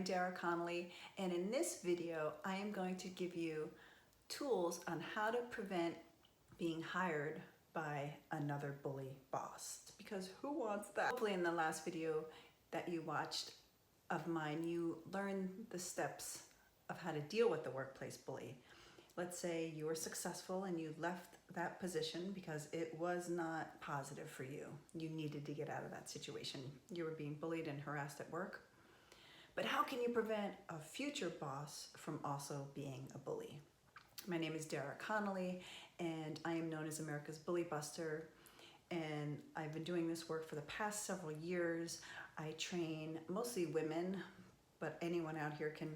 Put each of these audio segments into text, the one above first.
Dara Connolly, and in this video I am going to give you tools on how to prevent being hired by another bully boss, because who wants that? Hopefully in the last video that you watched of mine you learned the steps of how to deal with the workplace bully. Let's say you were successful and you left that position because it was not positive for you. You needed to get out of that situation. You were being bullied and harassed at work. But how can you prevent a future boss from also being a bully? My name is Dara Connolly, and I am known as America's Bully Buster. And I've been doing this work for the past several years. I train mostly women, but anyone out here can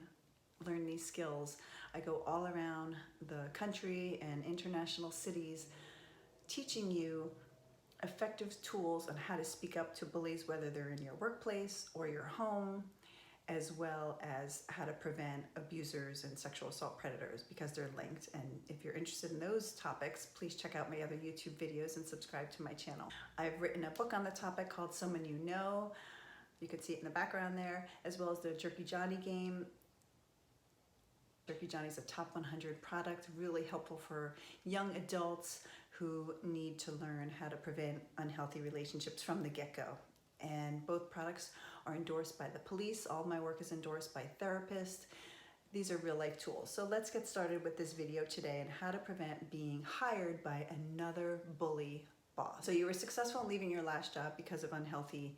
learn these skills. I go all around the country and international cities teaching you effective tools on how to speak up to bullies, whether they're in your workplace or your home, as well as how to prevent abusers and sexual assault predators, because they're linked. And if you're interested in those topics, please check out my other YouTube videos and subscribe to my channel. I've written a book on the topic called Someone You Know. You can see it in the background there, as well as the Jerky Johnny game. Jerky Johnny is a top 100 product, really helpful for young adults who need to learn how to prevent unhealthy relationships from the get-go. And both products are endorsed by the police. All my work is endorsed by therapists. These are real life tools. So let's get started with this video today on how to prevent being hired by another bully boss. So you were successful in leaving your last job because of unhealthy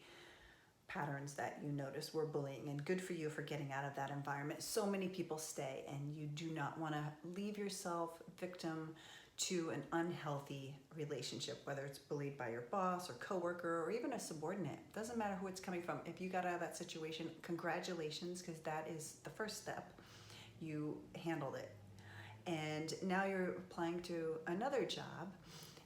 patterns that you noticed were bullying, and good for you for getting out of that environment. So many people stay, and you do not want to leave yourself victim to an unhealthy relationship, whether it's bullied by your boss or coworker or even a subordinate. Doesn't matter who it's coming from. If you got out of that situation, congratulations, because that is the first step. You handled it. And now you're applying to another job.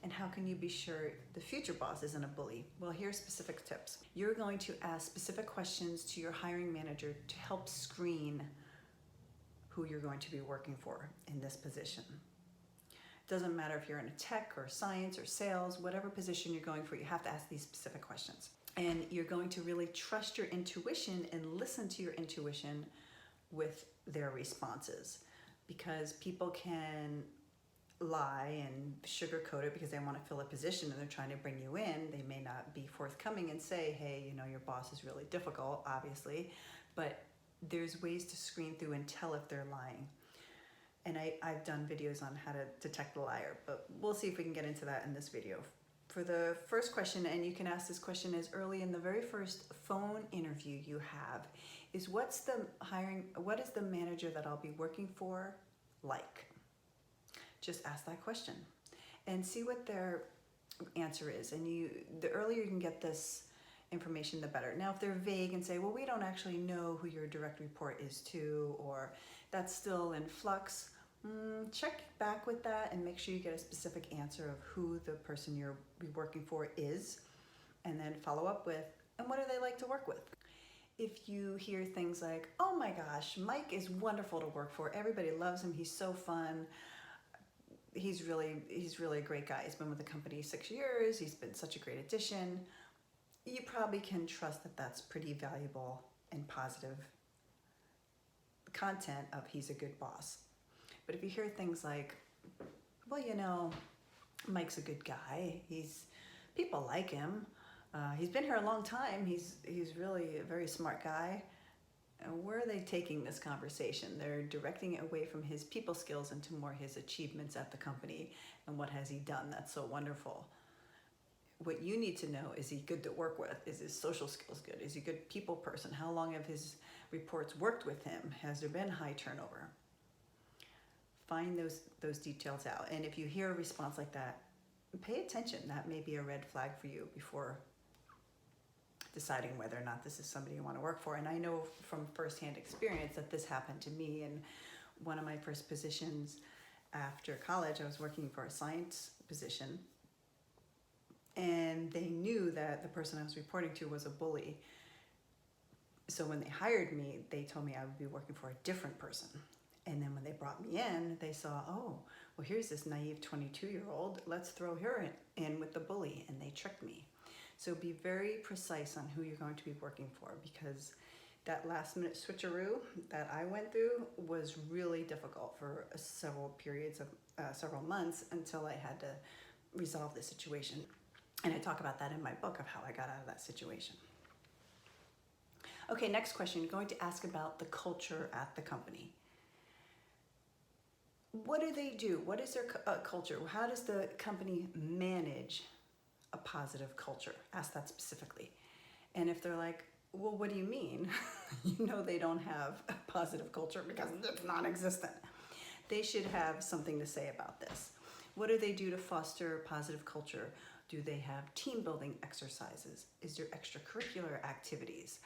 And how can you be sure the future boss isn't a bully? Well, here's specific tips. You're going to ask specific questions to your hiring manager to help screen who you're going to be working for in this position. Doesn't matter if you're in a tech or science or sales, whatever position you're going for, you have to ask these specific questions. And you're going to really trust your intuition and listen to your intuition with their responses, because people can lie and sugarcoat it because they want to fill a position and they're trying to bring you in. They may not be forthcoming and say, hey, you know, your boss is really difficult, obviously, but there's ways to screen through and tell if they're lying. And I've done videos on how to detect a liar, but we'll see if we can get into that in this video. For the first question, and you can ask this question as early in the very first phone interview you have, is what is the manager that I'll be working for like? Just ask that question and see what their answer is. And the earlier you can get this information, the better. Now, if they're vague and say, well, we don't actually know who your direct report is to, or that's still in flux, check back with that and make sure you get a specific answer of who the person you're working for is, and then follow up with, and what do they like to work with? If you hear things like, oh my gosh, Mike is wonderful to work for, everybody loves him, he's so fun, he's really a great guy, he's been with the company 6 years, he's been such a great addition, you probably can trust that that's pretty valuable and positive content of he's a good boss. But if you hear things like, well, you know, Mike's a good guy, people like him, he's been here a long time, he's really a very smart guy, and where are they taking this conversation? They're directing it away from his people skills into more his achievements at the company and what has he done that's so wonderful. What you need to know, is he good to work with? Is his social skills good? Is he a good people person? How long have his reports worked with him? Has there been high turnover? Find those details out. And if you hear a response like that, pay attention. That may be a red flag for you before deciding whether or not this is somebody you want to work for. And I know from firsthand experience that this happened to me. In one of my first positions after college, I was working for a science position, and they knew that the person I was reporting to was a bully. So when they hired me, they told me I would be working for a different person. And then when they brought me in, they saw, oh, well, here's this naive 22-year-old. Let's throw her in with the bully. And they tricked me. So be very precise on who you're going to be working for, because That last minute switcheroo that I went through was really difficult for several periods of several months until I had to resolve the situation. And I talk about that in my book of how I got out of that situation. Okay, next question. I'm going to ask about the culture at the company. What do they do? What is their culture? How does the company manage a positive culture? Ask that specifically. And if they're like, well, what do you mean? You know they don't have a positive culture because it's non-existent. They should have something to say about this. What do they do to foster a positive culture? Do they have team building exercises? Is there extracurricular activities?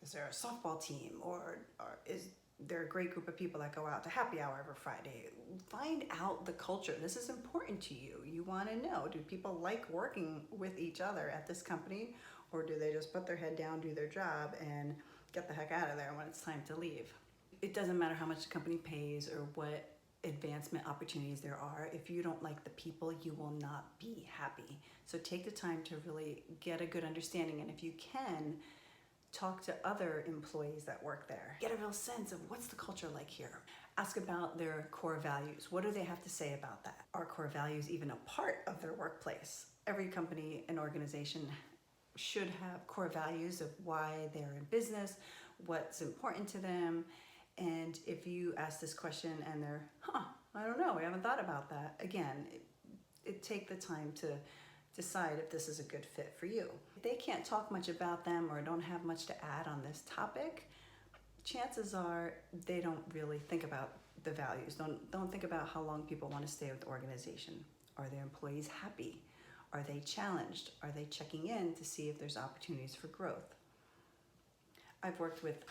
Is there a softball team? Or is there a great group of people that go out to happy hour every Friday? Find out the culture. This is important to you. You want to know, do people like working with each other at this company? Or do they just put their head down, do their job, and get the heck out of there when it's time to leave? It doesn't matter how much the company pays or what advancement opportunities there are. If you don't like the people, you will not be happy. So take the time to really get a good understanding. And if you can, talk to other employees that work there. Get a real sense of what's the culture like here. Ask about their core values. What do they have to say about that? Are core values even a part of their workplace? Every company and organization should have core values of why they're in business, what's important to them. And if you ask this question and they're, I don't know, we haven't thought about that. Again, take the time to decide if this is a good fit for you. If they can't talk much about them or don't have much to add on this topic, chances are they don't really think about the values. Don't think about how long people want to stay with the organization. Are their employees happy? Are they challenged? Are they checking in to see if there's opportunities for growth? I've worked with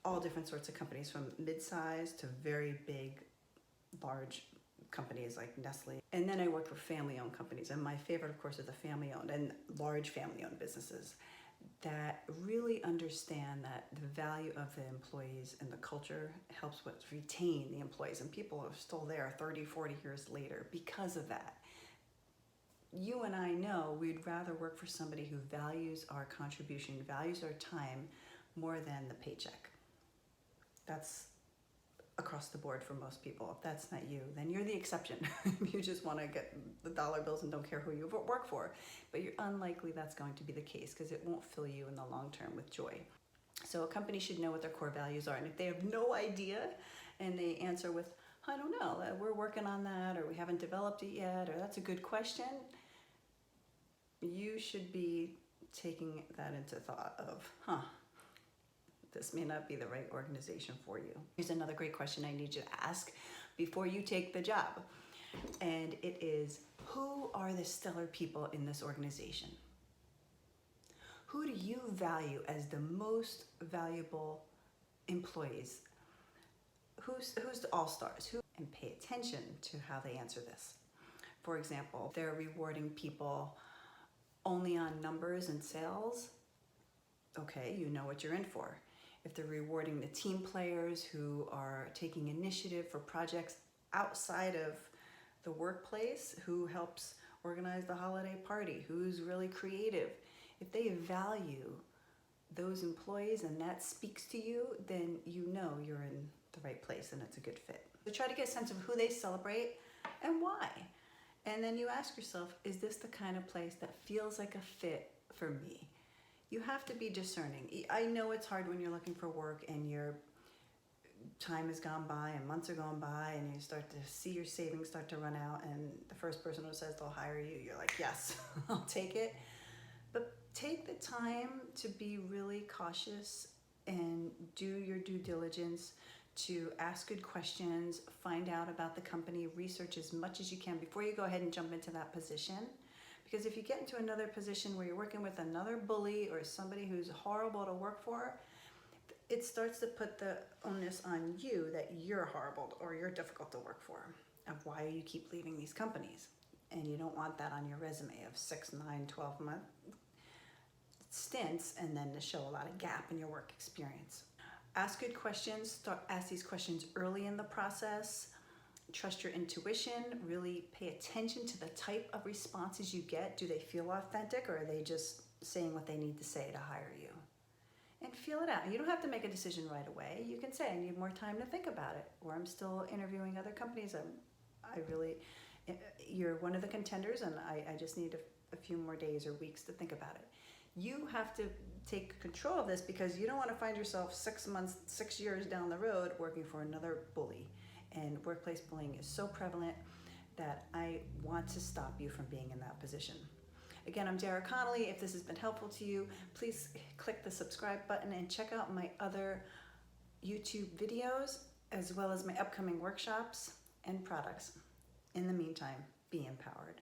all different sorts of companies, from mid-sized to very big, large companies like Nestle. And then I worked for family-owned companies. And my favorite, of course, are the family-owned and large family-owned businesses that really understand that the value of the employees and the culture helps with retain the employees. And people are still there 30, 40 years later because of that. You and I know we'd rather work for somebody who values our contribution, values our time more than the paycheck. That's across the board for most people. If that's not you, then you're the exception. You just want to get the dollar bills and don't care who you work for. But you're unlikely that's going to be the case because it won't fill you in the long term with joy. So a company should know what their core values are. And if they have no idea and they answer with, I don't know, we're working on that, or we haven't developed it yet, or that's a good question, you should be taking that into thought of, this may not be the right organization for you. Here's another great question I need you to ask before you take the job. And it is, who are the stellar people in this organization? Who do you value as the most valuable employees? Who's the all-stars? And pay attention to how they answer this. For example, they're rewarding people only on numbers and sales. Okay, you know what you're in for. If they're rewarding the team players who are taking initiative for projects outside of the workplace, who helps organize the holiday party, who's really creative, if they value those employees and that speaks to you, then you know you're in the right place and it's a good fit. So try to get a sense of who they celebrate and why. And then you ask yourself, is this the kind of place that feels like a fit for me? You have to be discerning. I know it's hard when you're looking for work and your time has gone by and months are going by and you start to see your savings start to run out, and the first person who says they'll hire you, you're like, yes, I'll take it. But take the time to be really cautious and do your due diligence, to ask good questions, find out about the company, research as much as you can before you go ahead and jump into that position. Because if you get into another position where you're working with another bully or somebody who's horrible to work for, it starts to put the onus on you that you're horrible or you're difficult to work for, of why you keep leaving these companies. And you don't want that on your resume of 6, 9, 12-month stints and then to show a lot of gap in your work experience. Ask good questions. Ask these questions early in the process. Trust your intuition. Really pay attention to the type of responses you get. Do they feel authentic, or are they just saying what they need to say to hire you? and feel it out. You don't have to make a decision right away. You can say, I need more time to think about it, or I'm still interviewing other companies. You're one of the contenders, and I just need a few more days or weeks to think about it. You have to take control of this, because you don't want to find yourself 6 months, 6 years down the road working for another bully. And workplace bullying is so prevalent that I want to stop you from being in that position. Again, I'm Dara Connolly. If this has been helpful to you, please click the subscribe button and check out my other YouTube videos, as well as my upcoming workshops and products. In the meantime, be empowered.